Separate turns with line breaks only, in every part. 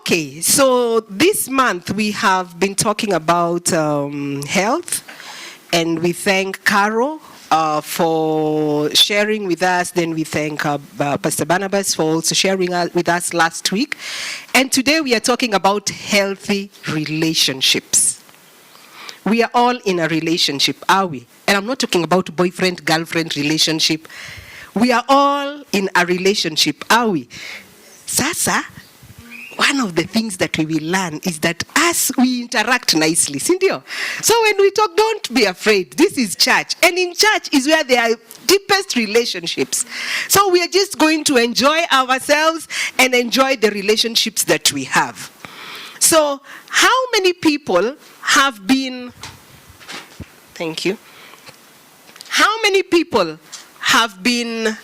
Okay, so this month we have been talking about health, and we thank Caro for sharing with us. Then we thank Pastor Barnabas for also sharing with us last week. And today we are talking about healthy relationships. We are all in a relationship, are we? And I'm not talking about boyfriend-girlfriend relationship. We are all in a relationship, are we? Sasa, one of the things that we will learn is that as we interact nicely, Cindy. So when we talk, don't be afraid. This is church. And in church is where there are deepest relationships. So we are just going to enjoy ourselves and enjoy the relationships that we have. So how many people have been, thank you. How many people have been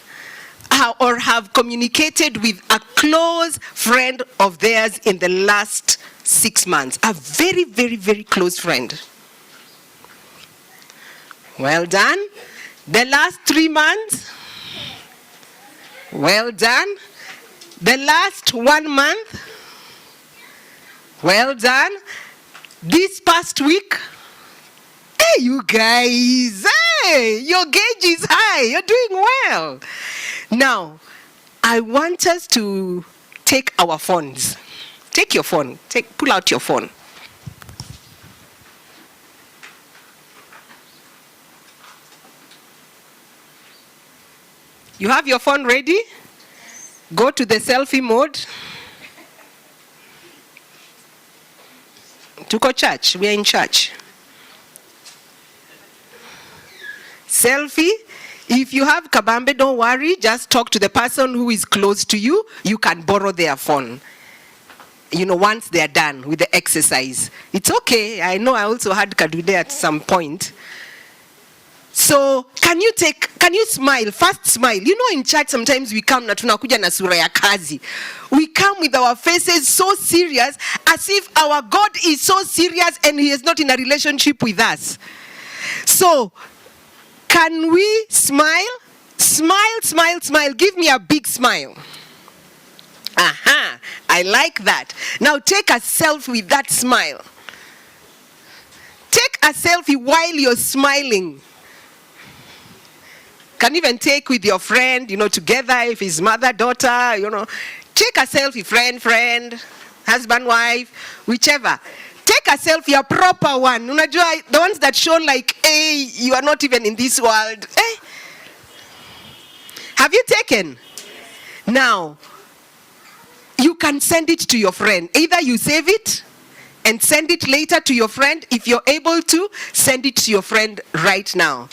or have communicated with a close friend of theirs in the last 6 months? A very, very, very close friend. Well done. The last 3 months? Well done. The last 1 month? Well done. This past week? Hey, you guys. Hey, your gauge is high. You're doing well. Now, I want us to take our phones. Take your phone. Pull out your phone. You have your phone ready? Go to the selfie mode. Tuko church. We are in church. Selfie. If you have kabambe, don't worry. Just talk to the person who is close to you. You can borrow their phone. Once they are done with the exercise. It's okay. I know I also had kadude at some point. So, can you smile? First smile. In church sometimes we come na tunakuja na sura ya kazi. We come with our faces so serious, as if our God is so serious and he is not in a relationship with us. So, can we smile? Smile, smile, smile. Give me a big smile. Aha, I like that. Now take a selfie with that smile. Take a selfie while you're smiling. Can even take with your friend, together, if it's mother, daughter, Take a selfie, friend, husband, wife, whichever. Take a selfie, a proper one. The ones that show like, hey, you are not even in this world. Hey. Have you taken? Now, you can send it to your friend. Either you save it and send it later to your friend. If you're able to, send it to your friend right now.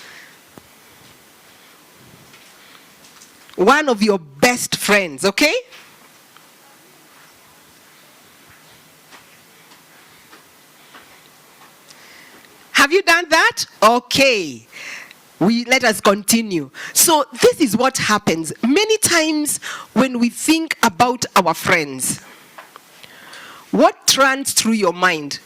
One of your best friends, okay? Have you done that? Okay. Let us continue. So this is what happens. Many times when we think about our friends, what runs through your mind?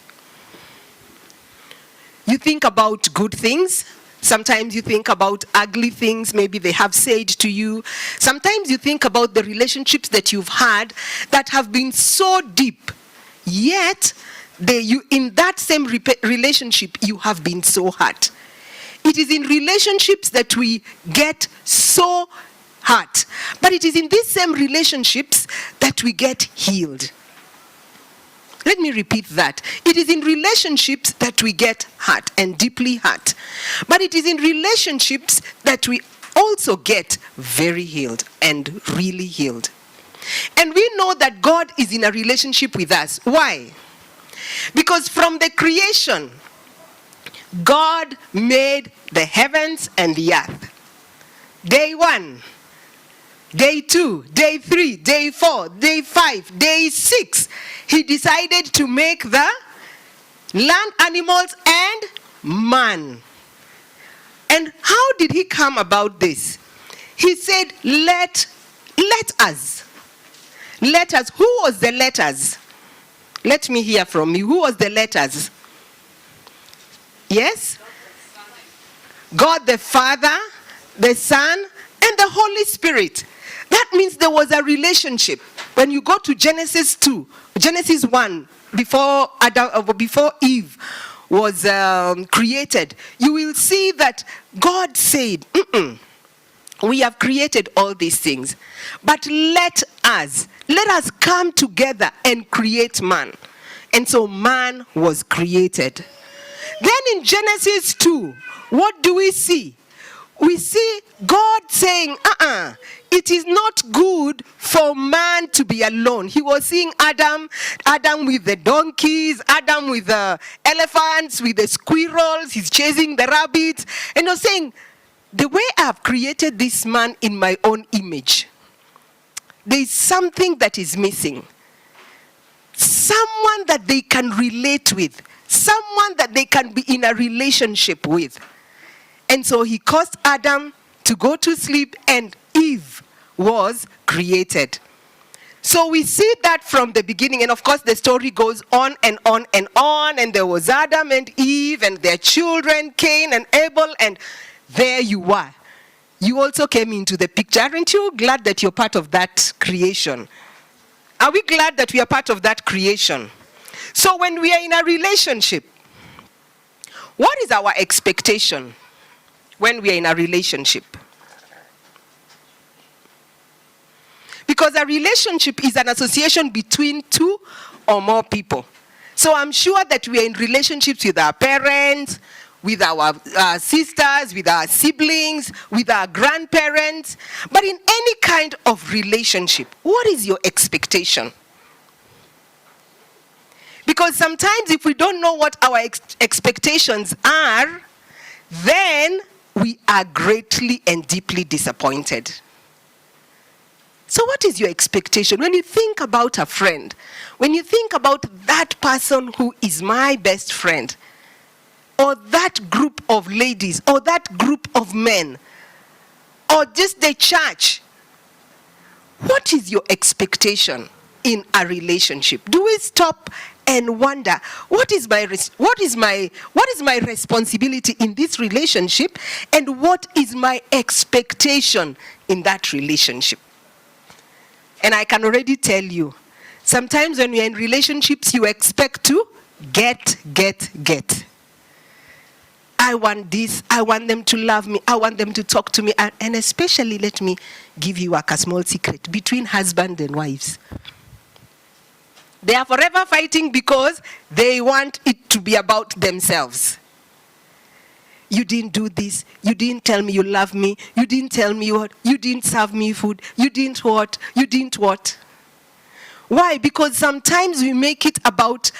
You think about good things. Sometimes you think about ugly things, maybe they have said to you. Sometimes you think about the relationships that you've had that have been so deep, yet in that same relationship, you have been so hurt. It is in relationships that we get so hurt. But it is in these same relationships that we get healed. Let me repeat that. It is in relationships that we get hurt and deeply hurt. But it is in relationships that we also get very healed and really healed. And we know that God is in a relationship with us. Why? Because from the creation, God made the heavens and the earth. Day 1, day 2, day 3, day 4, day 5, day 6. He decided to make the land animals and man. And how did he come about this? He said, let us. Let us. Who was the let us? Let me hear from you. Who was the let us? Yes? God the Father, the Son, and the Holy Spirit. That means there was a relationship. When you go to Genesis 2, Genesis 1, before Eve was created, you will see that God said, we have created all these things, but let us come together and create man. And so man was created. Then in Genesis 2, what do we see? We see God saying, it is not good for man to be alone. He was seeing Adam with the donkeys, Adam with the elephants, with the squirrels, he's chasing the rabbits. And he was saying, the way I have created this man in my own image, there is something that is missing. Someone that they can relate with. Someone that they can be in a relationship with. And so he caused Adam to go to sleep, and Eve was created. So we see that from the beginning, and of course the story goes on and on and on, and there was Adam and Eve and their children, Cain and Abel, and there you were. You also came into the picture. Aren't you glad that you're part of that creation? Are we glad that we are part of that creation? So when we are in a relationship, what is our expectation when we are in a relationship? Because a relationship is an association between two or more people. So I'm sure that we are in relationships with our parents, with our sisters, with our siblings, with our grandparents. But in any kind of relationship, what is your expectation? Because sometimes if we don't know what our expectations are, then we are greatly and deeply disappointed. So what is your expectation? When you think about a friend, when you think about that person who is my best friend, or that group of ladies, or that group of men, or just the church, what is your expectation in a relationship? Do we stop and wonder, what is my responsibility in this relationship, and what is my expectation in that relationship? And I can already tell you, sometimes when you're in relationships, you expect to get. I want this, I want them to love me, I want them to talk to me, and especially, let me give you a small secret, between husband and wives. They are forever fighting because they want it to be about themselves. You didn't do this, you didn't tell me you love me, you didn't tell me what, you didn't serve me food, you didn't what. Why? Because sometimes we make it about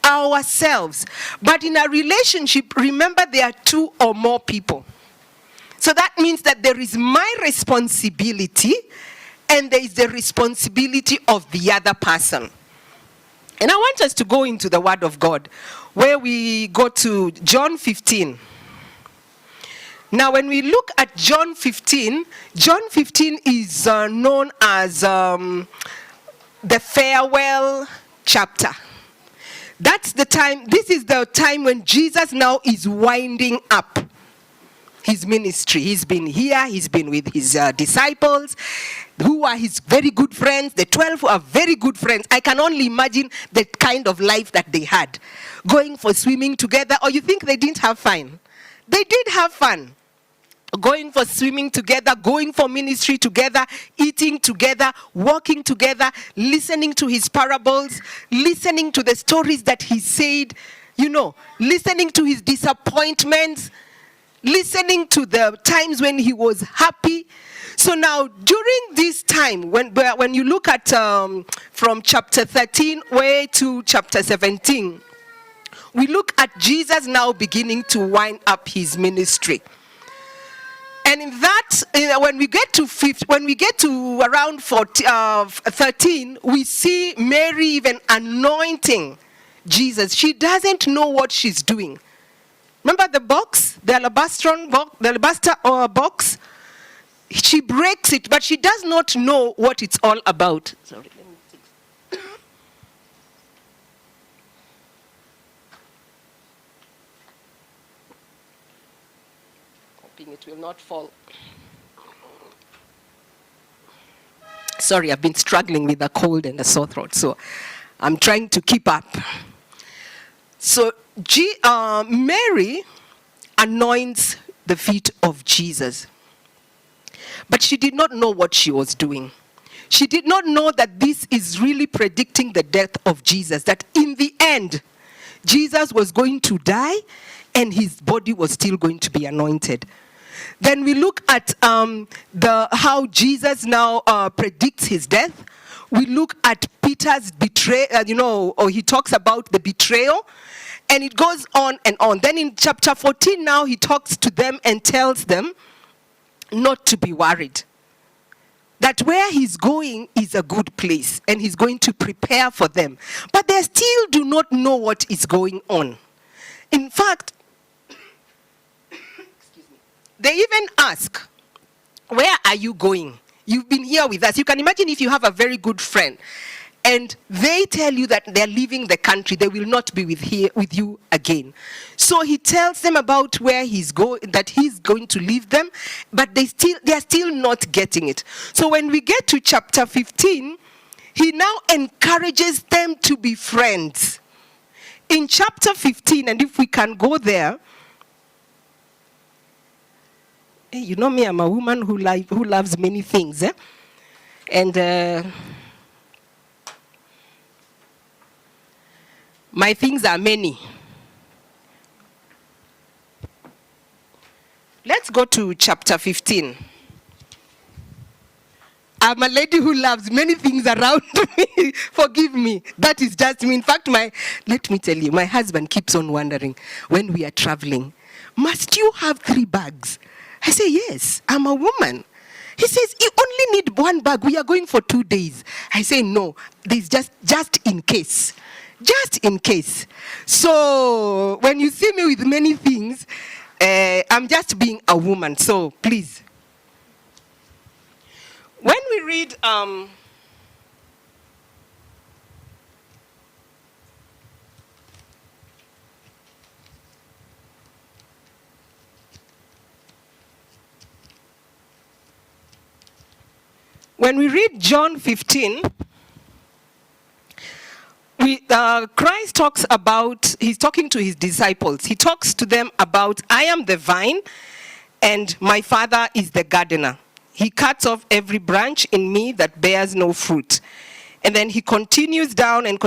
ourselves. But in a relationship, remember, there are two or more people. So that means that there is my responsibility and there is the responsibility of the other person. And I want us to go into the Word of God, where we go to John 15. Now, when we look at John 15 is known as the farewell chapter. That's the time, this is the time when Jesus now is winding up his ministry. He's been here, he's been with his disciples, who are his very good friends, the 12 who are very good friends. I can only imagine the kind of life that they had. Going for swimming together, or you think they didn't have fun? They did have fun. Going for swimming together, going for ministry together, eating together, walking together, listening to his parables, listening to the stories that he said, listening to his disappointments, listening to the times when he was happy. So now, during this time, when you look at from chapter 13 way to chapter 17, we look at Jesus now beginning to wind up his ministry. And in that, when we get to around 13, we see Mary even anointing Jesus. She doesn't know what she's doing. Remember the box, the alabaster box? She breaks it, but she does not know what it's all about. Sorry, let me see. Hoping it will not fall. Sorry, I've been struggling with a cold and a sore throat, so I'm trying to keep up. So Mary anoints the feet of Jesus. But she did not know what she was doing. She did not know that this is really predicting the death of Jesus, that in the end, Jesus was going to die and his body was still going to be anointed. Then we look at how Jesus now predicts his death. We look at Peter's betrayal, or he talks about the betrayal, and it goes on and on. Then in chapter 14 now, he talks to them and tells them not to be worried. That where he's going is a good place, and he's going to prepare for them. But they still do not know what is going on. In fact, they even ask, where are you going? You've been here with us. You can imagine if you have a very good friend, and they tell you that they're leaving the country, they will not be with you again. So he tells them about where he's going, that he's going to leave them, but they are still not getting it. So when we get to chapter 15, he now encourages them to be friends. In chapter 15, and if we can go there, you know me, I'm a woman who loves many things, eh? And my things are many. Let's go to chapter 15. I'm a lady who loves many things around me. Forgive me. That is just me. In fact, let me tell you, my husband keeps on wondering when we are traveling, must you have 3 bags? I say, yes, I'm a woman. He says, you only need 1 bag. We are going for 2 days. I say, no, there's just in case. Just in case. So when you see me with many things, I'm just being a woman. So please. When we read John 15, Christ talks about, he's talking to his disciples. He talks to them about, I am the vine and my Father is the gardener. He cuts off every branch in me that bears no fruit. And then he continues down, and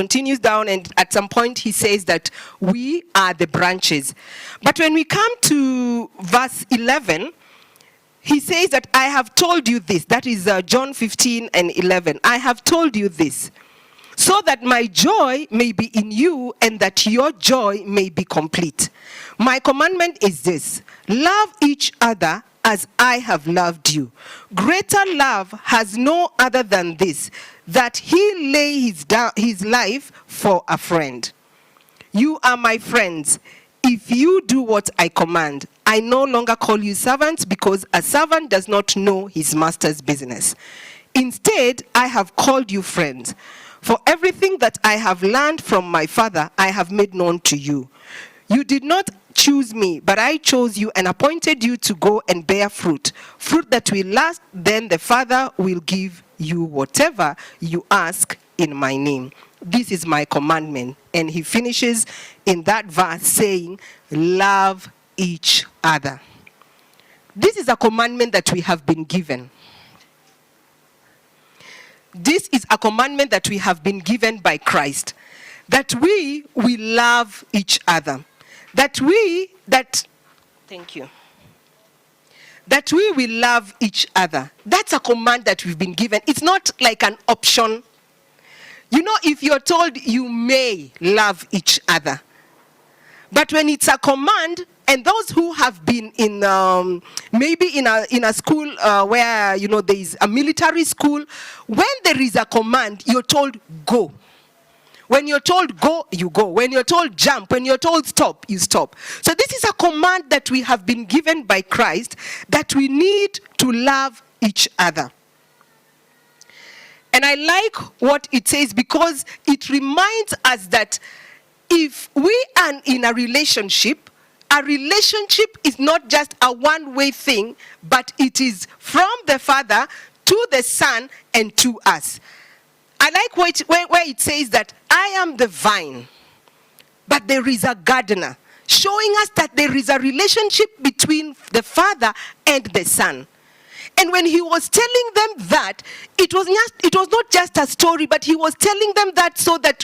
at some point he says that we are the branches. But when we come to verse 11, he says that I have told you this. That is John 15 and 11. I have told you this, so that my joy may be in you and that your joy may be complete. My commandment is this: love each other as I have loved you. Greater love has no other than this, that he lay his life for a friend. You are my friends if you do what I command. I no longer call you servants, because a servant does not know his master's business. Instead, I have called you friends. For everything that I have learned from my Father, I have made known to you. You did not choose me, but I chose you and appointed you to go and bear fruit, fruit that will last. Then the Father will give you whatever you ask in my name. This is my commandment. And he finishes in that verse saying, love each other. This is a commandment that we have been given. This is a commandment that we have been given by Christ, that we will love each other. That we will love each other. That's a command that we've been given. It's not like an option. You know, if you're told you may love each other. But when it's a command, and those who have been in maybe in a school where, you know, there is a military school, when there is a command, you're told go. When you're told go, you go. When you're told jump, when you're told stop, you stop. So this is a command that we have been given by Christ, that we need to love each other. And I like what it says, because it reminds us that if we are in a relationship is not just a one-way thing, but it is from the Father to the Son and to us. I like where it says that I am the vine, but there is a gardener, showing us that there is a relationship between the Father and the Son. And when he was telling them that, it was not just a story, but he was telling them that so that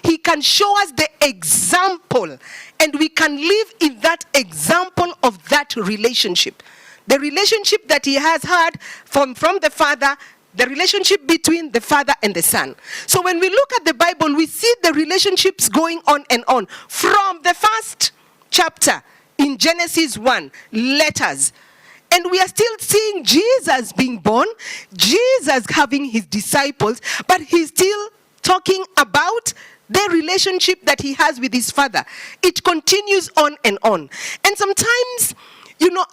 he can show us the example, and we can live in that example of that relationship. The relationship that he has had from the Father, the relationship between the Father and the Son. So when we look at the Bible, we see the relationships going on and on. From the first chapter in Genesis 1, letters. And we are still seeing Jesus being born, Jesus having his disciples, but he's still talking about the relationship that he has with his Father. It continues on and on. And sometimes,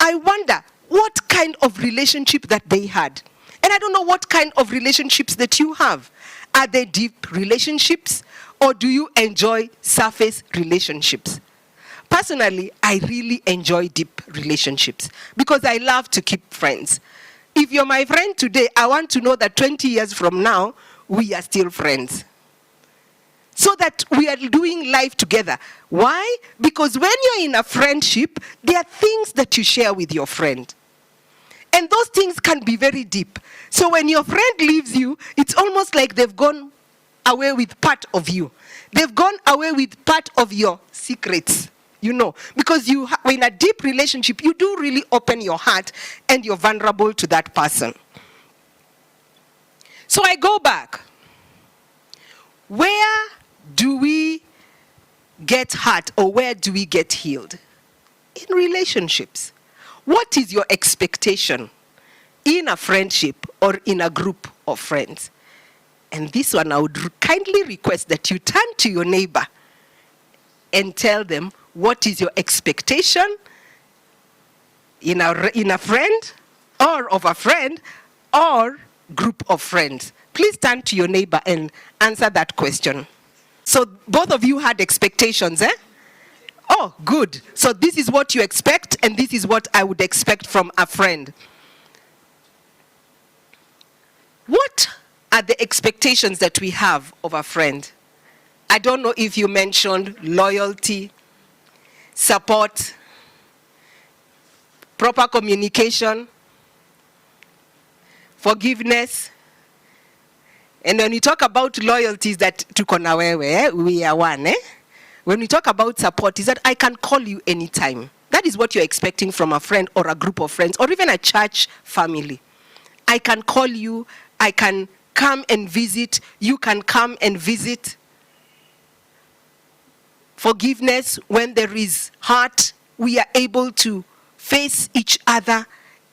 I wonder what kind of relationship that they had. And I don't know what kind of relationships that you have. Are they deep relationships, or do you enjoy surface relationships? Personally, I really enjoy deep relationships because I love to keep friends. If you're my friend today, I want to know that 20 years from now, we are still friends. So that we are doing life together. Why? Because when you're in a friendship, there are things that you share with your friend. And those things can be very deep. So when your friend leaves you, it's almost like they've gone away with part of you. They've gone away with part of your secrets, because in a deep relationship, you do really open your heart and you're vulnerable to that person. So I go back. Where do we get hurt, or where do we get healed? In relationships. What is your expectation in a friendship or in a group of friends? And this one, I would kindly request that you turn to your neighbor and tell them what is your expectation in a friend, or of a friend, or group of friends. Please turn to your neighbor and answer that question. So both of you had expectations, eh? Oh, good. So this is what you expect, and this is what I would expect from a friend. What are the expectations that we have of a friend? I don't know if you mentioned loyalty, support, proper communication, forgiveness. And when we talk about loyalties, that tuko na wewe, we are one, eh? When we talk about support, is that I can call you anytime. That is what you're expecting from a friend or a group of friends or even a church family. I can call you, I can come and visit, you can come and visit. Forgiveness, when there is hurt, we are able to face each other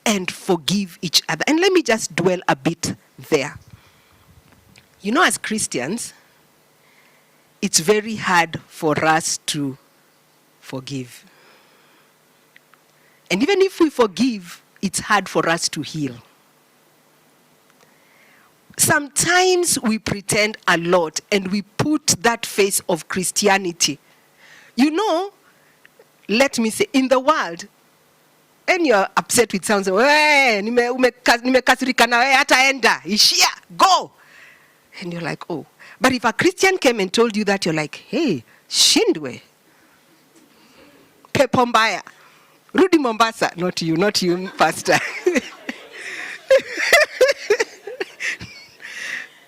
and forgive each other. And let me just dwell a bit there. As Christians, it's very hard for us to forgive. And even if we forgive, it's hard for us to heal. Sometimes we pretend a lot and we put that face of Christianity. Let me say, in the world, when you're upset with someone, say, nimekasirika na wewe, hata enda, ishia, go. And you're like, oh. But if a Christian came and told you that, you're like, hey, shindwe. Pepo mbaya. Rudi Mombasa. Not you, Pastor.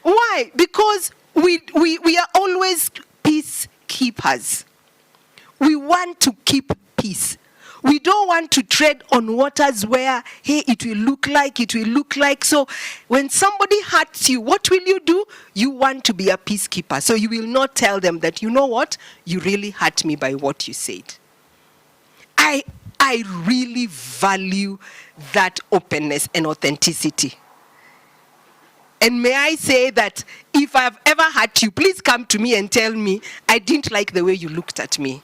Why? Because we are always peacekeepers. We want to keep peace. We don't want to tread on waters where, hey, it will look like. So when somebody hurts you, what will you do? You want to be a peacekeeper. So you will not tell them that, you know what? You really hurt me by what you said. I really value that openness and authenticity. And may I say that if I've ever hurt you, please come to me and tell me, I didn't like the way you looked at me.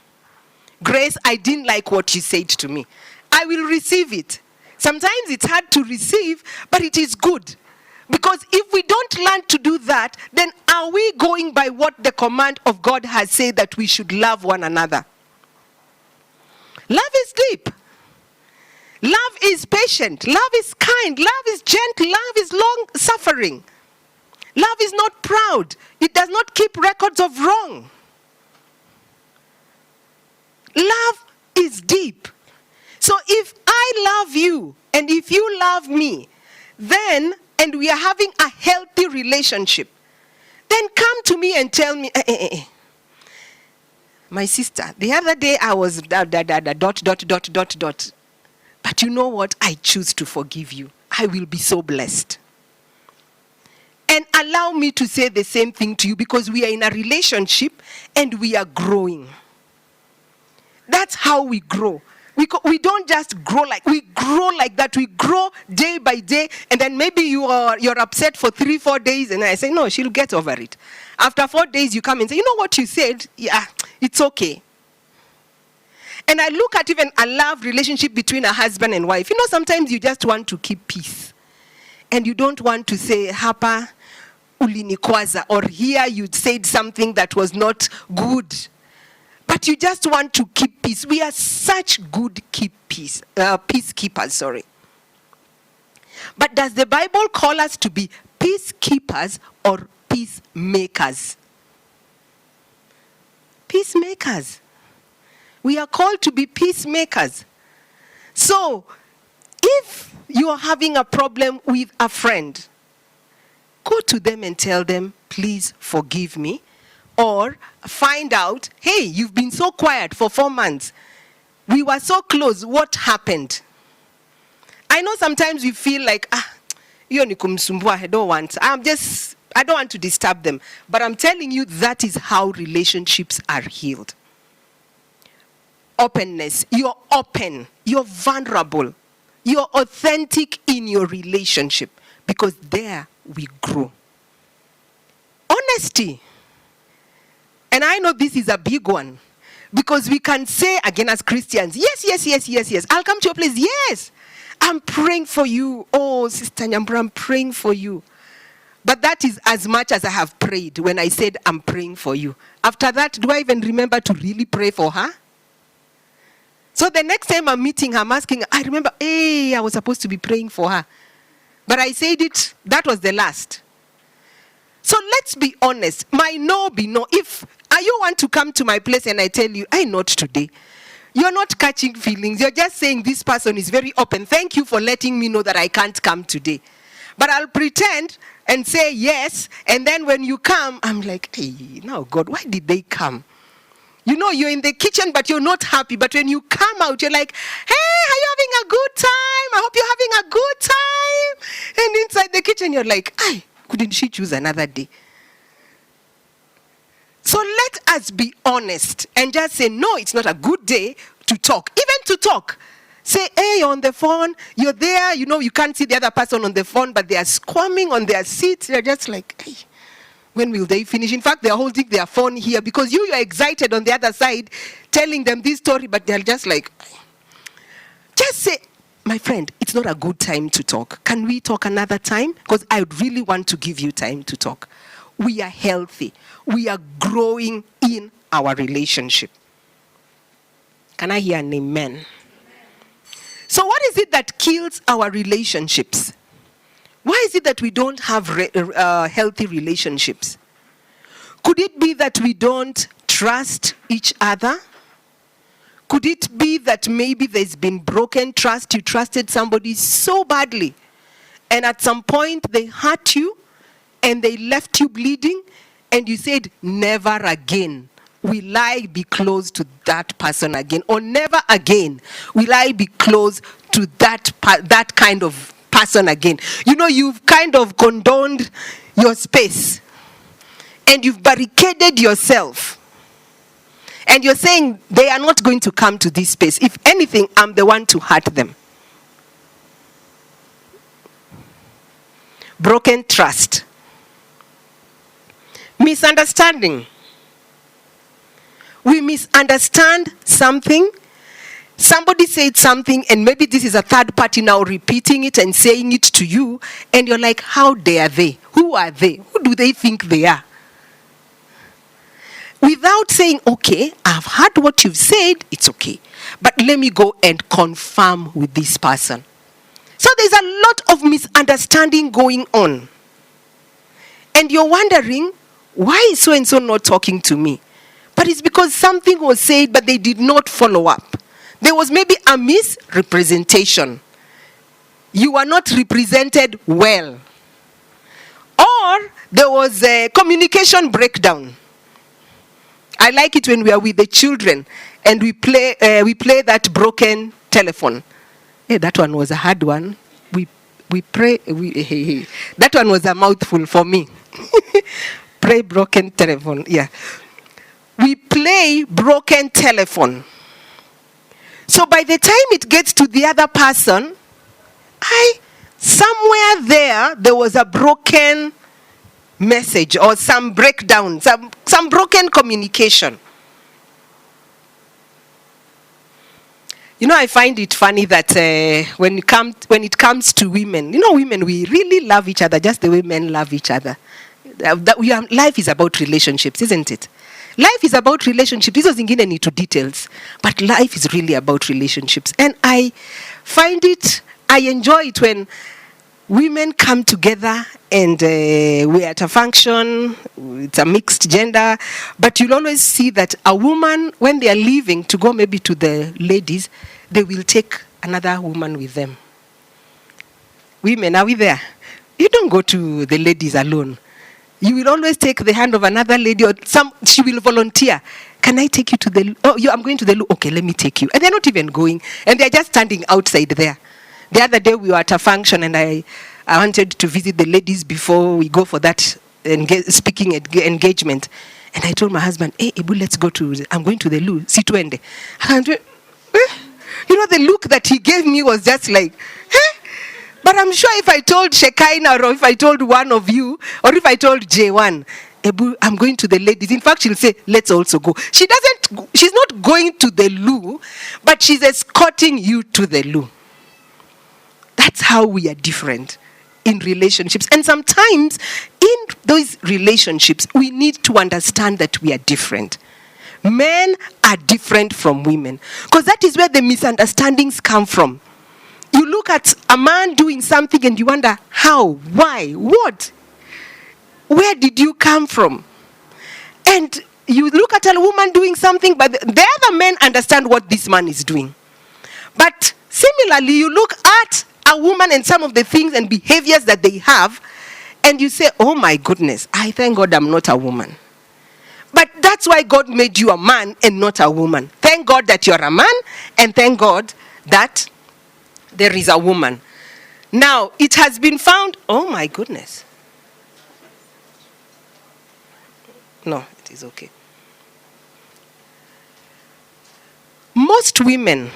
Grace, I didn't like what you said to me. I will receive it. Sometimes it's hard to receive, but it is good. Because if we don't learn to do that, then are we going by what the command of God has said, that we should love one another? Love is deep. Love is patient. Love is kind. Love is gentle. Love is long-suffering. Love is not proud. It does not keep records of wrong. Love is deep. So if I love you and if you love me, then, and we are having a healthy relationship, then come to me and tell me, my sister, the other day I was ... But you know what? I choose to forgive you. I will be so blessed. And allow me to say the same thing to you, because we are in a relationship and we are growing. That's how we grow. We don't just grow we grow like that. We grow day by day, and then maybe you're upset for 3-4 days, and I say, no, she'll get over it. After 4 days, you come and say, you know what you said? Yeah, it's okay. And I look at even a love relationship between a husband and wife. Sometimes you just want to keep peace. And you don't want to say, hapa ulinikwaza, or here you said something that was not good. But you just want to keep peace. We are such good peacekeepers. But does the Bible call us to be peacekeepers or peacemakers? Peacemakers. We are called to be peacemakers. So, if you are having a problem with a friend, go to them and tell them, please forgive me. Or find out, hey, you've been so quiet for 4 months. We were so close. What happened? I know sometimes we feel like, I don't want to disturb them. But I'm telling you, that is how relationships are healed. Openness. You're open. You're vulnerable. You're authentic in your relationship, because there we grow. Honesty. And I know this is a big one, because we can say again as Christians, yes. I'll come to your place. Yes, I'm praying for you. Oh, Sister Nyambura, I'm praying for you. But that is as much as I have prayed when I said I'm praying for you. After that, do I even remember to really pray for her? So the next time I'm meeting her, I'm asking, I remember, hey, I was supposed to be praying for her. But I said it, that was the last. So let's be honest. My no be no. If you want to come to my place and I tell you, not today, you're not catching feelings. You're just saying this person is very open. Thank you for letting me know that I can't come today. But I'll pretend and say yes. And then when you come, I'm like, hey, now God, why did they come? You're in the kitchen, but you're not happy. But when you come out, you're like, hey, are you having a good time? I hope you're having a good time. And inside the kitchen, you're like, couldn't she choose another day? So let us be honest and just say, no, it's not a good day to talk. Even to talk. Say, hey, you're on the phone, you're there, you can't see the other person on the phone, but they are squirming on their seats. They're just like, hey, when will they finish? In fact, they're holding their phone here because you're excited on the other side, telling them this story, but they're just like, just say, my friend, it's not a good time to talk. Can we talk another time? Because I really want to give you time to talk. We are healthy. We are growing in our relationship. Can I hear an amen? So what is it that kills our relationships? Why is it that we don't have healthy relationships? Could it be that we don't trust each other? Could it be that maybe there's been broken trust? You trusted somebody so badly, and at some point they hurt you and they left you bleeding, and you said, never again will I be close to that person again, or never again will I be close to that kind of person again. You've kind of condoned your space and you've barricaded yourself. And you're saying they are not going to come to this space. If anything, I'm the one to hurt them. Broken trust. Misunderstanding. We misunderstand something. Somebody said something, and maybe this is a third party now repeating it and saying it to you, and you're like, how dare they? Who are they? Who do they think they are? Without saying, okay, I've heard what you've said, it's okay. But let me go and confirm with this person. So there's a lot of misunderstanding going on. And you're wondering, why is so-and-so not talking to me? But it's because something was said, but they did not follow up. There was maybe a misrepresentation. You were not represented well. Or there was a communication breakdown. I like it when we are with the children and we play that broken telephone. Hey, that one was a hard one. That one was a mouthful for me. Play broken telephone. Yeah. We play broken telephone. So by the time it gets to the other person, somewhere there was a broken message or some breakdown, some broken communication. You know, I find it funny that when it comes to women, women, we really love each other just the way men love each other. Life is about relationships, isn't it? Life is about relationships. Hizo zingine ni to details, but life is really about relationships. And I enjoy it when women come together and we're at a function, it's a mixed gender, but you'll always see that a woman, when they are leaving to go maybe to the ladies, they will take another woman with them. Women, are we there? You don't go to the ladies alone. You will always take the hand of another lady, or she will volunteer. Can I take you to the loo? I'm going to the loo. Okay, let me take you. And they're not even going, and they're just standing outside there. The other day we were at a function and I wanted to visit the ladies before we go for that speaking engagement. And I told my husband, hey, Ebu, let's go I'm going to the loo. Situende. The look that he gave me was just like, But I'm sure if I told Shekinah or if I told one of you or if I told J1, Ebu, I'm going to the ladies. In fact, she'll say, let's also go. She's not going to the loo, but she's escorting you to the loo. That's how we are different in relationships. And sometimes in those relationships, we need to understand that we are different. Men are different from women. Because that is where the misunderstandings come from. You look at a man doing something and you wonder, how, why, what? Where did you come from? And you look at a woman doing something, but the other men understand what this man is doing. But similarly, you look at a woman and some of the things and behaviors that they have, and you say, oh my goodness, I thank God I'm not a woman. But that's why God made you a man and not a woman. Thank God that you're a man, and thank God that there is a woman. Now, it has been found, oh my goodness. No, it is okay. Most women,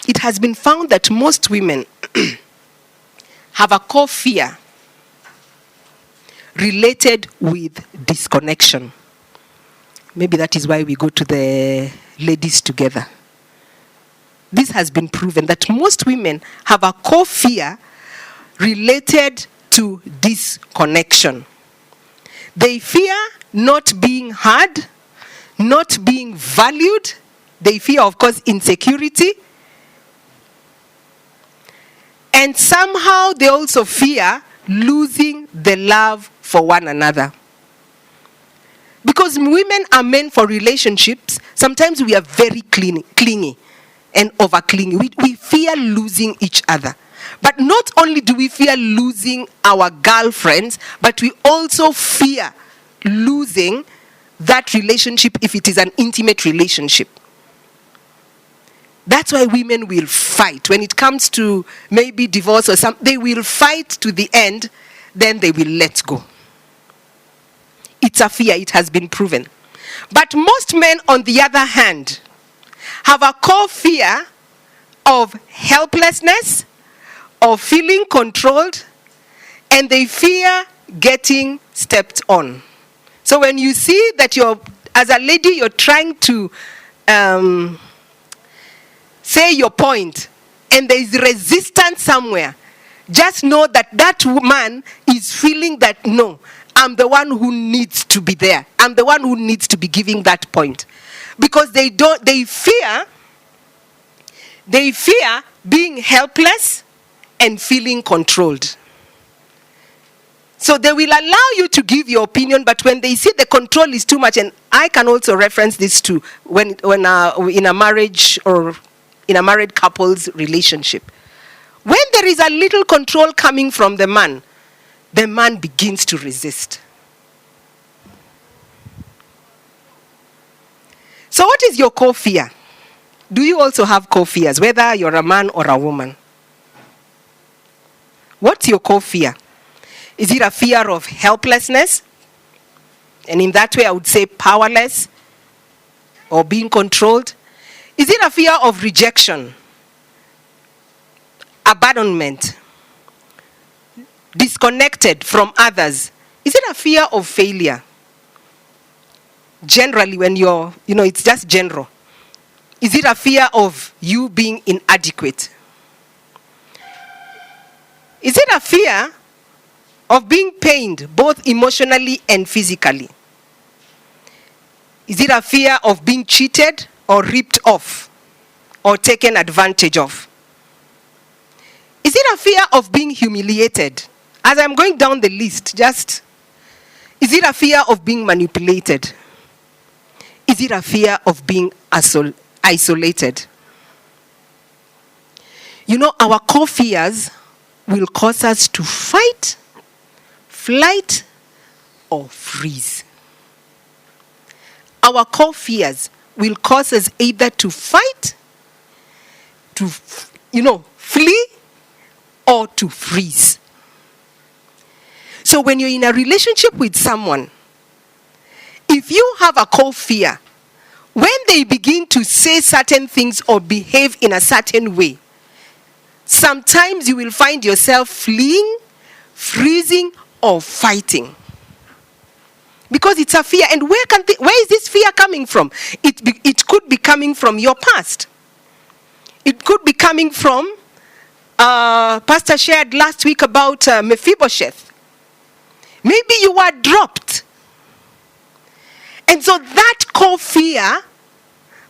it has been found that most women have a core fear related with disconnection. Maybe that is why we go to the ladies together. This has been proven that most women have a core fear related to disconnection. They fear not being heard, not being valued. They fear, of course, insecurity. And somehow they also fear losing the love for one another. Because women are meant for relationships, sometimes we are very clingy and over-clingy. We fear losing each other. But not only do we fear losing our girlfriends, but we also fear losing that relationship if it is an intimate relationship. That's why women will fight. When it comes to maybe divorce or something, they will fight to the end, then they will let go. It's a fear, it has been proven. But most men, on the other hand, have a core fear of helplessness, of feeling controlled, and they fear getting stepped on. So when you see that as a lady, you're trying to say your point, and there is resistance somewhere, just know that man is feeling that, no, I'm the one who needs to be there. I'm the one who needs to be giving that point. Because they fear being helpless and feeling controlled. So they will allow you to give your opinion, but when they see the control is too much, and I can also reference this to when in a marriage or in a married couple's relationship. When there is a little control coming from the man begins to resist. So what is your core fear? Do you also have core fears, whether you're a man or a woman? What's your core fear? Is it a fear of helplessness? And in that way, I would say powerless or being controlled. Is it a fear of rejection, abandonment, disconnected from others? Is it a fear of failure? Generally, when it's just general. Is it a fear of you being inadequate? Is it a fear of being pained both emotionally and physically? Is it a fear of being cheated or ripped off or taken advantage of? Is it a fear of being humiliated? As I'm going down the list, is it a fear of being manipulated? Is it a fear of being isolated? Our core fears will cause us to fight, flight, or freeze. Our core fears will cause us either to fight, to, flee, or to freeze. So when you're in a relationship with someone, if you have a core fear, when they begin to say certain things or behave in a certain way, sometimes you will find yourself fleeing, freezing, or fighting. Because it's a fear. And where is this fear coming from? It could be coming from your past. It could be coming from, Pastor shared last week about Mephibosheth. Maybe you were dropped. And so that core fear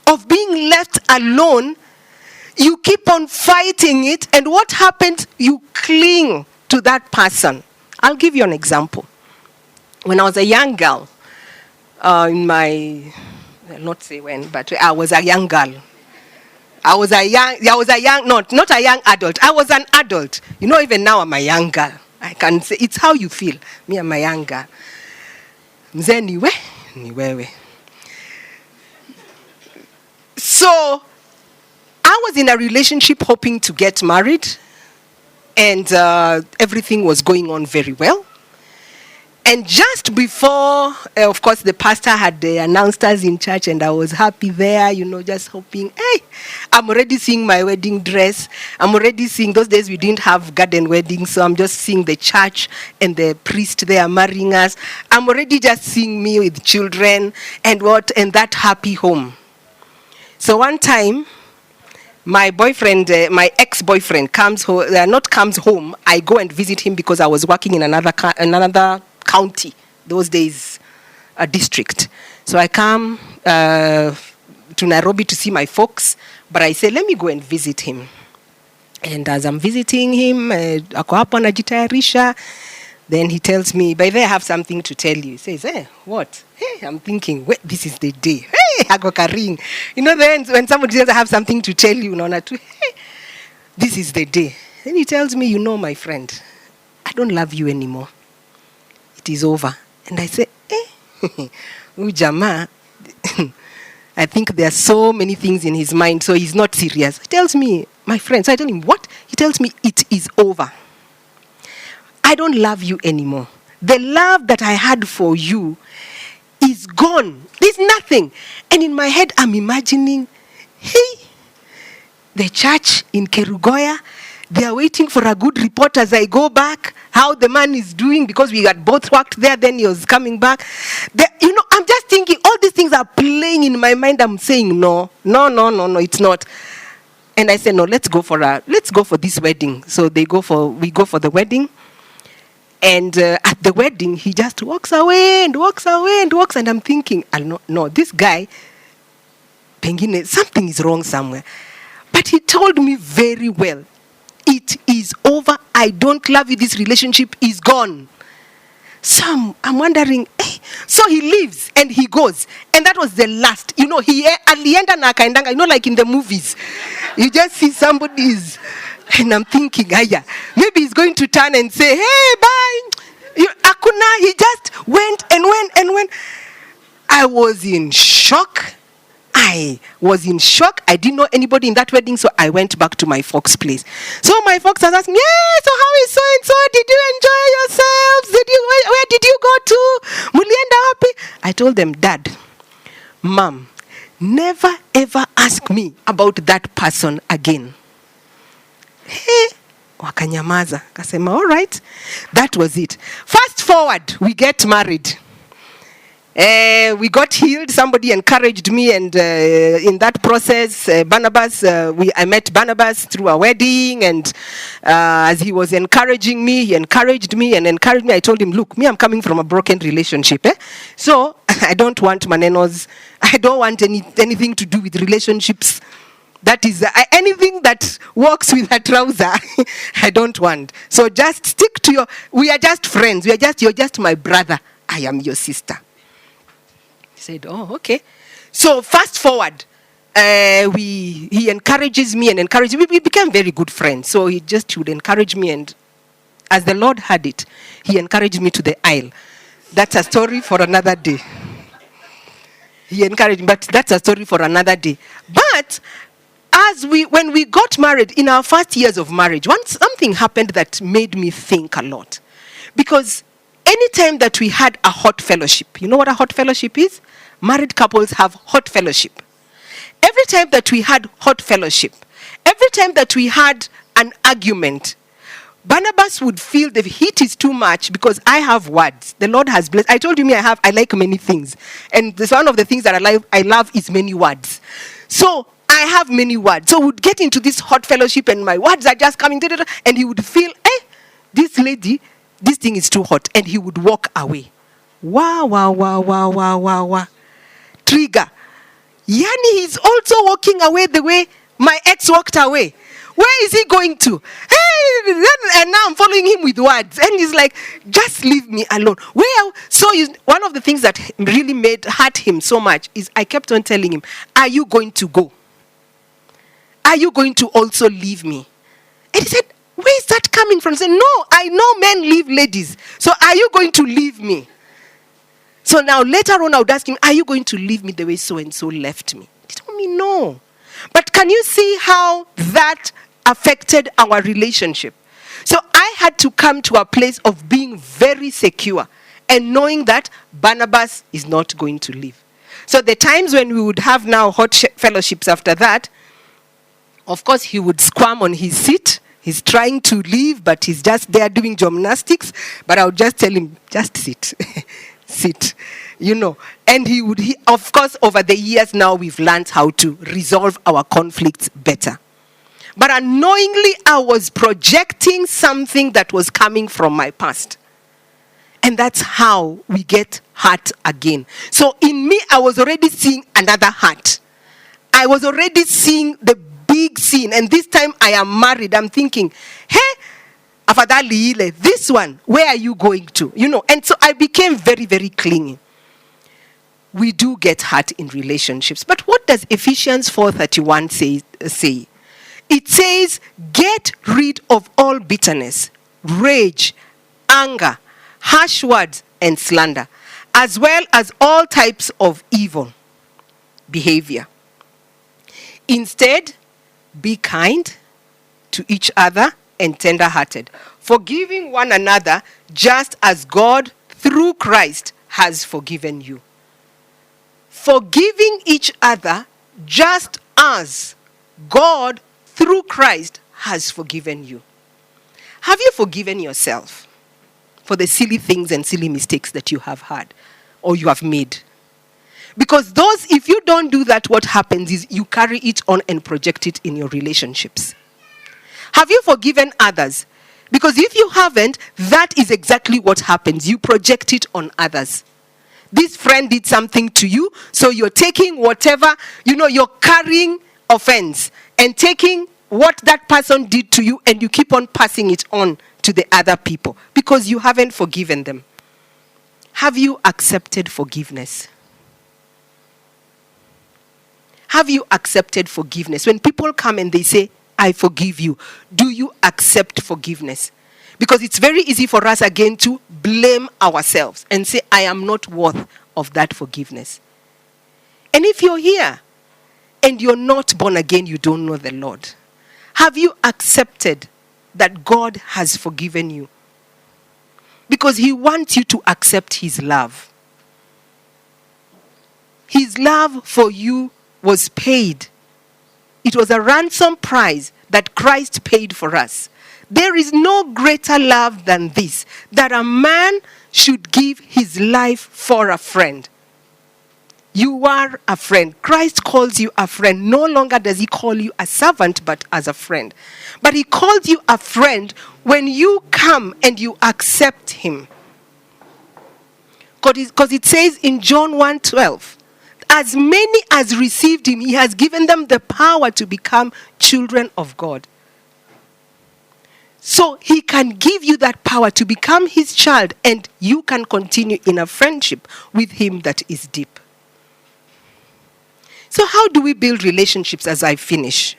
of being left alone, you keep on fighting it, and what happens? You cling to that person. I'll give you an example. When I was a young girl, I'll not say when, but I was a young girl. Not a young adult. I was an adult. Even now I'm a young girl. I can say, it's how you feel. Me, I'm a young girl. Mzee ni wewe. So, I was in a relationship hoping to get married, and everything was going on very well. And just before, of course, the pastor had announced us in church, and I was happy there, just hoping, hey, I'm already seeing my wedding dress. I'm already seeing, those days we didn't have garden weddings, so I'm just seeing the church and the priest there marrying us. I'm already just seeing me with children and that happy home. So one time, my boyfriend, my ex-boyfriend comes home. I go and visit him because I was working in another county, those days, a district. So I come to Nairobi to see my folks, but I say, let me go and visit him. And as I'm visiting him, ako hapo anajitayarisha, then he tells me, by the way, I have something to tell you. He says, hey, what? Hey, I'm thinking, wait, this is the day. Hey, ako karing. Then when somebody says, I have something to tell you, hey, this is the day. Then he tells me, my friend, I don't love you anymore. It is over. And I say, Ujama, I think there are so many things in his mind, so he's not serious. He tells me, my friend, so I tell him, what? He tells me, it is over. I don't love you anymore. The love that I had for you is gone. There's nothing. And in my head, I'm imagining, hey, the church in Kerugoya, they are waiting for a good report as I go back, how the man is doing, because we had both worked there, then he was coming back. I'm just thinking, all these things are playing in my mind. I'm saying, no, it's not. And I said, no, let's go for this wedding. So we go for the wedding. And at the wedding, he just walks away, and I'm thinking, no, this guy, pengine, something is wrong somewhere. But he told me very well, it is over. I don't love you. This relationship is gone. So I'm wondering, so he leaves and he goes. And that was the last. He alienda na akaendanga, like in the movies. You just see somebody's, and I'm thinking, maybe he's going to turn and say, hey, bye. Akuna, he just went and went and went. I was in shock. I didn't know anybody in that wedding, so I went back to my folks' place. So my folks are asking, so how is so-and-so? Did you enjoy yourselves? Where did you go to? Mulienda happy? I told them, Dad, Mom, never ever ask me about that person again. Hey, wakanyamaza. Kasema, all right. That was it. Fast forward, we get married. We got healed. Somebody encouraged me, and in that process, I met Barnabas through a wedding, and as he was encouraging me, he encouraged me and encouraged me. I told him, look, I'm coming from a broken relationship, so I don't want manenos. I don't want anything to do with relationships. That is anything that works with a trouser. I don't want. So just stick to we are just friends. You're just my brother. I am your sister. Said, oh, okay. So fast forward, he encourages me and encourages me. We became very good friends. So he just would encourage me, and as the Lord had it, he encouraged me to the aisle. That's a story for another day. He encouraged me, but that's a story for another day. But when we got married, in our first years of marriage, something happened that made me think a lot. Because anytime that we had a hot fellowship, you know what a hot fellowship is? Married couples have hot fellowship. Every time that we had hot fellowship, every time that we had an argument, Barnabas would feel the heat is too much because I have words. The Lord has blessed. I told you I like many things. And this one of the things that I love is many words. So I have many words. So we'd get into this hot fellowship and my words are just coming. And he would feel, this lady, this thing is too hot. And he would walk away. Wow. Trigger. Yani, he's also walking away the way my ex walked away. Where is he going to? Hey, and now I'm following him with words. And he's like, just leave me alone. One of the things that really hurt him so much is I kept on telling him, are you going to go? Are you going to also leave me? And he said, where is that coming from? I said, no, I know men leave ladies. So are you going to leave me? So now later on I would ask him, are you going to leave me the way so-and-so left me? He told me no. But can you see how that affected our relationship? So I had to come to a place of being very secure and knowing that Barnabas is not going to leave. So the times when we would have now hot fellowships after that, of course he would squirm on his seat. He's trying to leave, but he's just there doing gymnastics. But I would just tell him, just sit. Sit, and he of course over the years now we've learned how to resolve our conflicts better, but unknowingly I was projecting something that was coming from my past, and that's how we get hurt again. So in me I was already seeing another hurt. I was already seeing the big scene, and this time I am married. I'm thinking, hey, afadhali ile, this one, where are you going to? And so I became very, very clingy. We do get hurt in relationships. But what does Ephesians 4:31 say? It says, get rid of all bitterness, rage, anger, harsh words, and slander, as well as all types of evil behavior. Instead, be kind to each other and tender-hearted, forgiving one another just as God, through Christ, has forgiven you. Forgiving each other just as God, through Christ, has forgiven you. Have you forgiven yourself for the silly things and silly mistakes that you have had or you have made? Because if you don't do that, what happens is you carry it on and project it in your relationships. Have you forgiven others? Because if you haven't, that is exactly what happens. You project it on others. This friend did something to you, so you're taking whatever, you're carrying offense and taking what that person did to you, and you keep on passing it on to the other people because you haven't forgiven them. Have you accepted forgiveness? Have you accepted forgiveness? When people come and they say, I forgive you, do you accept forgiveness? Because it's very easy for us again to blame ourselves and say, I am not worth of that forgiveness. And if you're here and you're not born again, you don't know the Lord, have you accepted that God has forgiven you? Because he wants you to accept his love. His love for you was paid. It was a ransom price that Christ paid for us. There is no greater love than this, that a man should give his life for a friend. You are a friend. Christ calls you a friend. No longer does he call you a servant, but as a friend. But he calls you a friend when you come and you accept him. Because it says in John 1:12, as many as received him, he has given them the power to become children of God. So he can give you that power to become his child, and you can continue in a friendship with him that is deep. So how do we build relationships as I finish?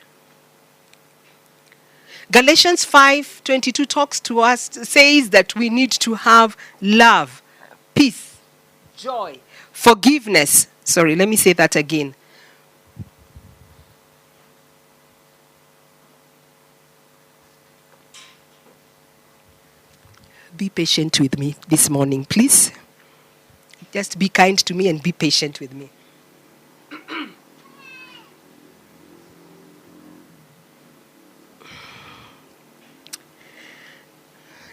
Galatians 5:22 talks to us, says that we need to have love, peace, joy, forgiveness. Sorry, let me say that again. Be patient with me this morning, please. Just be kind to me and be patient with me.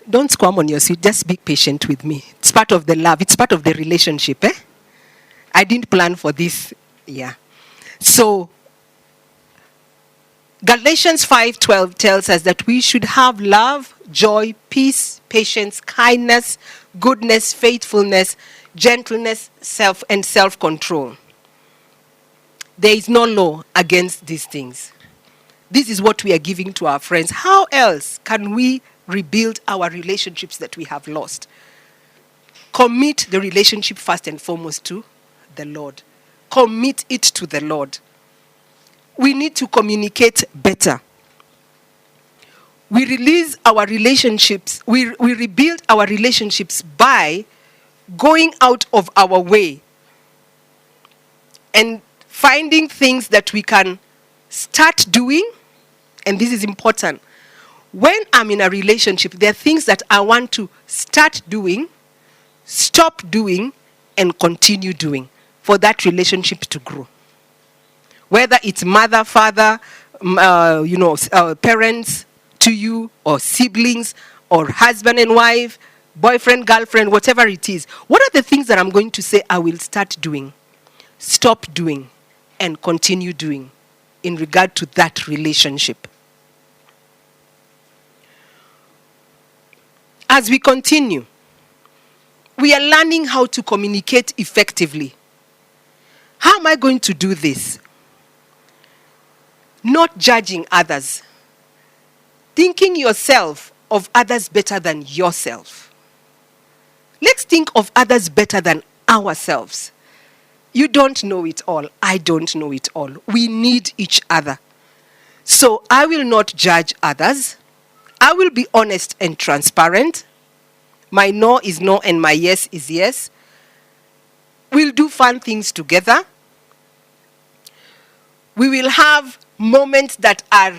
Don't squirm on your seat. Just be patient with me. It's part of the love. It's part of the relationship. I didn't plan for this. Yeah. So, Galatians 5:12 tells us that we should have love, joy, peace, patience, kindness, goodness, faithfulness, gentleness, self-control. There is no law against these things. This is what we are giving to our friends. How else can we rebuild our relationships that we have lost? Commit the relationship first and foremost to the Lord. Commit it to the Lord. We need to communicate better. We release our relationships. We rebuild our relationships by going out of our way and finding things that we can start doing. And this is important. When I'm in a relationship, there are things that I want to start doing, stop doing, and continue doing for that relationship to grow. Whether it's mother, father, parents to you, or siblings, or husband and wife, boyfriend, girlfriend, whatever it is. What are the things that I'm going to say I will start doing, stop doing, and continue doing in regard to that relationship? As we continue, we are learning how to communicate effectively. How am I going to do this? Not judging others. Thinking yourself of others better than yourself. Let's think of others better than ourselves. You don't know it all. I don't know it all. We need each other. So I will not judge others. I will be honest and transparent. My no is no and my yes is yes. We'll do fun things together. We will have moments that are,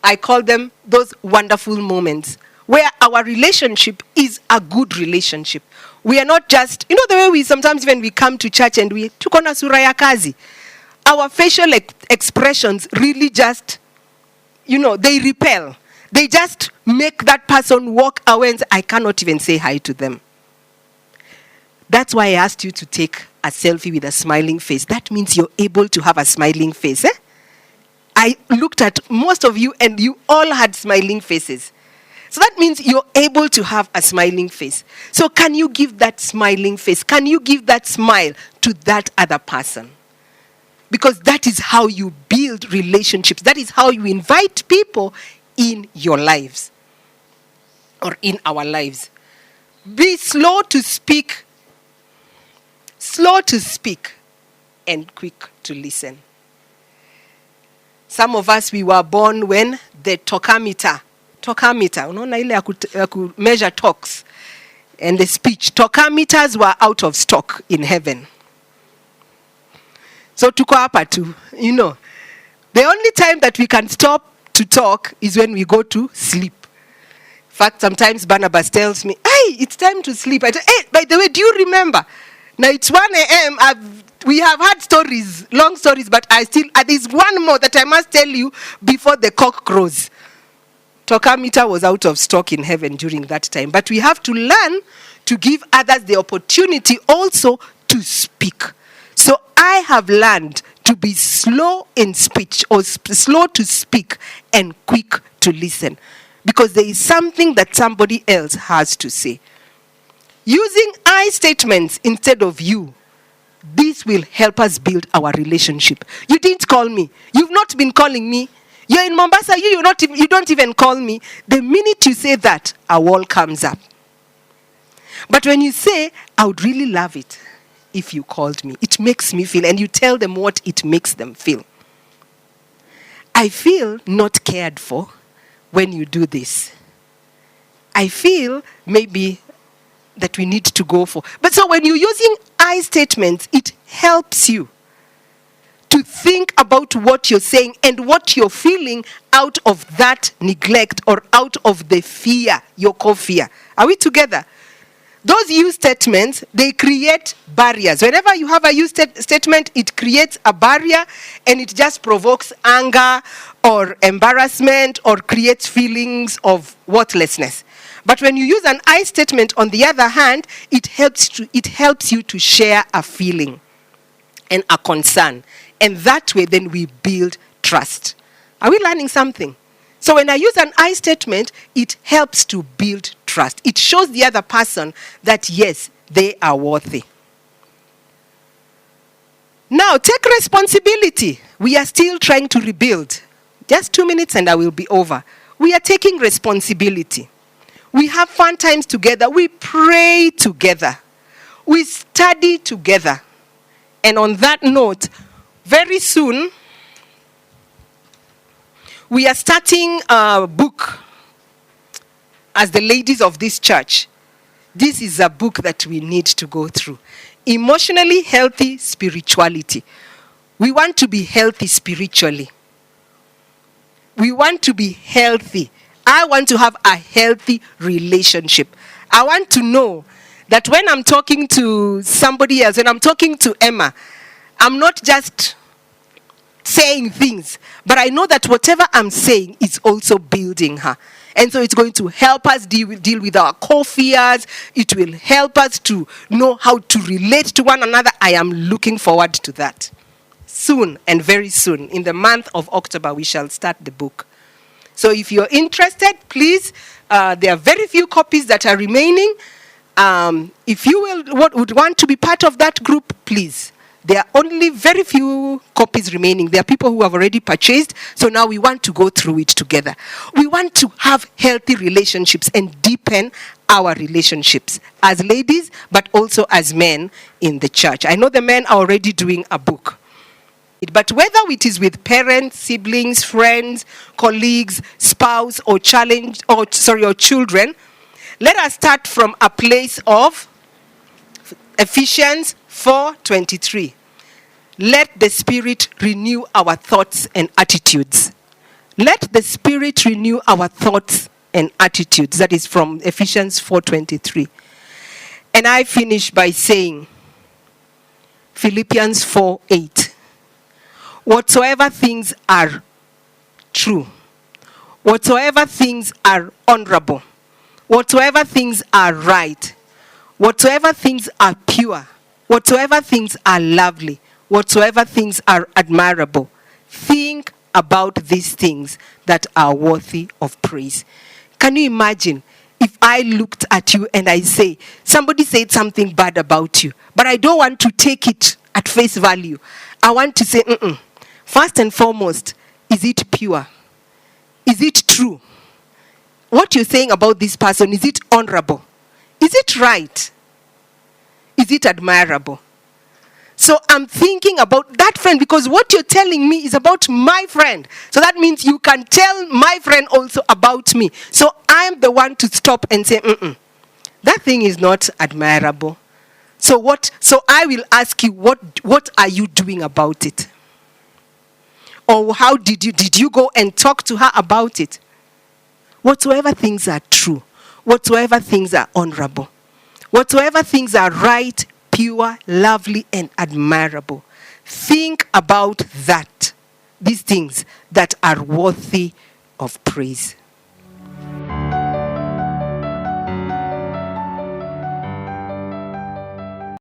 I call them those wonderful moments, where our relationship is a good relationship. We are not just, the way we sometimes when we come to church and we tuko na sura ya kazi, our facial expressions really just, they repel. They just make that person walk away and say, I cannot even say hi to them. That's why I asked you to take a selfie with a smiling face. That means you're able to have a smiling face. I looked at most of you and you all had smiling faces. So that means you're able to have a smiling face. So can you give that smiling face? Can you give that smile to that other person? Because that is how you build relationships. That is how you invite people in your lives or in our lives. Be slow to speak slow to speak, and quick to listen. Some of us, we were born when the tokameter, unaona ile ya ku measure talks and the speech, tokameters were out of stock in heaven. So tuko hapa tu, the only time that we can stop to talk is when we go to sleep. In fact, sometimes Barnabas tells me, hey, it's time to sleep. I say, hey, by the way, do you remember? Now it's 1 a.m. We have had stories, long stories, but there's one more that I must tell you before the cock crows. Tokameter was out of stock in heaven during that time. But we have to learn to give others the opportunity also to speak. So I have learned to be slow in speech, or slow to speak and quick to listen, because there is something that somebody else has to say. Using I statements instead of you, this will help us build our relationship. You didn't call me. You've not been calling me. You're in Mombasa, you don't even call me. The minute you say that, a wall comes up. But when you say, I would really love it if you called me, it makes me feel, and you tell them what it makes them feel. I feel not cared for when you do this. I feel maybe that we need to go for. But so when you're using I statements, it helps you to think about what you're saying and what you're feeling out of that neglect or out of the fear, your fear. Are we together? Those you statements, they create barriers. Whenever you have a you statement, it creates a barrier and it just provokes anger or embarrassment or creates feelings of worthlessness. But when you use an I statement, on the other hand, it helps you to share a feeling and a concern. And that way, then we build trust. Are we learning something? So when I use an I statement, it helps to build trust. It shows the other person that, yes, they are worthy. Now, take responsibility. We are still trying to rebuild. Just 2 minutes and I will be over. We are taking responsibility. We have fun times together. We pray together. We study together. And on that note, very soon, we are starting a book as the ladies of this church. This is a book that we need to go through. Emotionally healthy spirituality. We want to be healthy spiritually. We want to be healthy. I want to have a healthy relationship. I want to know that when I'm talking to somebody else, when I'm talking to Emma, I'm not just saying things, but I know that whatever I'm saying is also building her. And so it's going to help us deal with our core fears. It will help us to know how to relate to one another. I am looking forward to that. Soon, and very soon, in the month of October, we shall start the book. So if you're interested, please, there are very few copies that are remaining. If you would want to be part of that group, please. There are only very few copies remaining. There are people who have already purchased. So now we want to go through it together. We want to have healthy relationships and deepen our relationships as ladies, but also as men in the church. I know the men are already doing a book. But whether it is with parents, siblings, friends, colleagues, spouse, or children, let us start from a place of Ephesians 4:23. Let the Spirit renew our thoughts and attitudes. Let the Spirit renew our thoughts and attitudes. That is from Ephesians 4:23. And I finish by saying Philippians 4:8. Whatsoever things are true, whatsoever things are honorable, whatsoever things are right, whatsoever things are pure, whatsoever things are lovely, whatsoever things are admirable, think about these things that are worthy of praise. Can you imagine if I looked at you and I say, somebody said something bad about you, but I don't want to take it at face value. I want to say, first and foremost, is it pure? Is it true? What you're saying about this person, is it honorable? Is it right? Is it admirable? So I'm thinking about that friend, because what you're telling me is about my friend. So that means you can tell my friend also about me. So I'm the one to stop and say, that thing is not admirable. So I will ask you, what are you doing about it? Or how did you go and talk to her about it? Whatsoever things are true, whatsoever things are honorable, whatsoever things are right, pure, lovely, and admirable, think about that. These things that are worthy of praise.